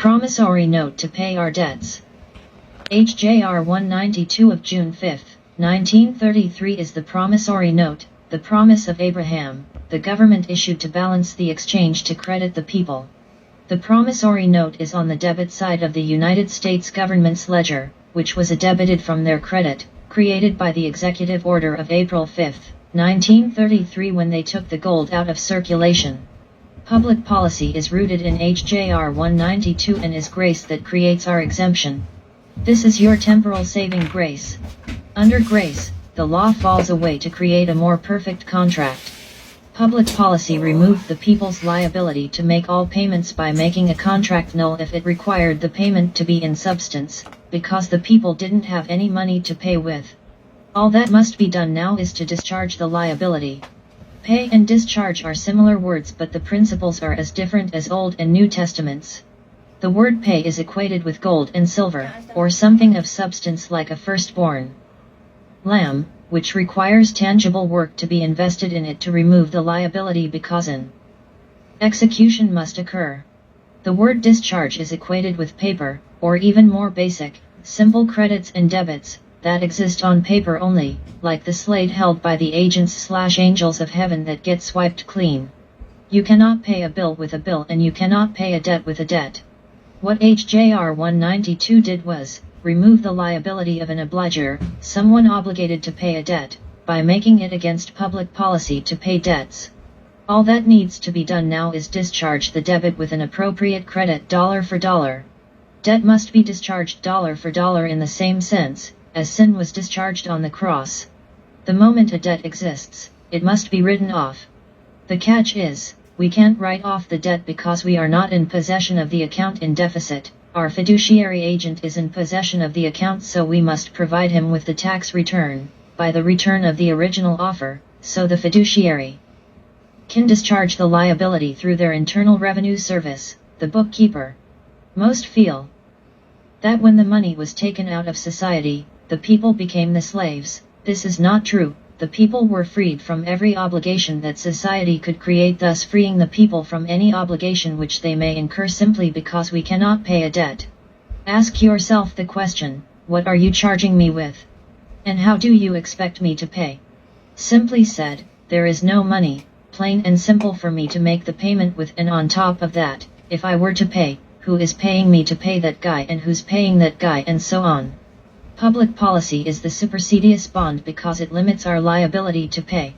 Promissory note to pay our debts. HJR 192 of June 5, 1933 is the promissory note, the promise of Abraham, the government issued to balance the exchange to credit the people. The promissory note is on the debit side of the United States government's ledger, which was debited from their credit, created by the executive order of April 5, 1933 when they took the gold out of circulation. Public policy is rooted in HJR 192 and is grace that creates our exemption. This is your temporal saving grace. Under grace, the law falls away to create a more perfect contract. Public policy removed the people's liability to make all payments by making a contract null if it required the payment to be in substance, because the people didn't have any money to pay with. All that must be done now is to discharge the liability. Pay and discharge are similar words, but the principles are as different as Old and New Testaments. The word pay is equated with gold and silver, or something of substance like a firstborn lamb, which requires tangible work to be invested in it to remove the liability because an execution must occur. The word discharge is equated with paper, or even more basic, simple credits and debits, that exist on paper only, like the slate held by the agents/angels of heaven that get swiped clean. You cannot pay a bill with a bill, and you cannot pay a debt with a debt. What HJR 192 did was remove the liability of an obliger, someone obligated to pay a debt, by making it against public policy to pay debts. All that needs to be done now is discharge the debit with an appropriate credit dollar for dollar. Debt must be discharged dollar for dollar in the same sense as sin was discharged on the cross. The moment a debt exists, it must be written off. The catch is, we can't write off the debt because we are not in possession of the account in deficit. Our fiduciary agent is in possession of the account, so we must provide him with the tax return, by the return of the original offer, so the fiduciary can discharge the liability through their Internal Revenue Service, the bookkeeper. Most feel that when the money was taken out of society, the people became the slaves. This is not true. The people were freed from every obligation that society could create, thus freeing the people from any obligation which they may incur simply because we cannot pay a debt. Ask yourself the question, what are you charging me with? And how do you expect me to pay? Simply said, there is no money, plain and simple, for me to make the payment with, and on top of that, if I were to pay, who is paying me to pay that guy, and who's paying that guy, and so on. Public policy is the supersedeas bond because it limits our liability to pay.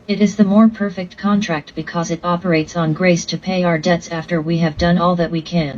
It is the more perfect contract because it operates on grace to pay our debts after we have done all that we can.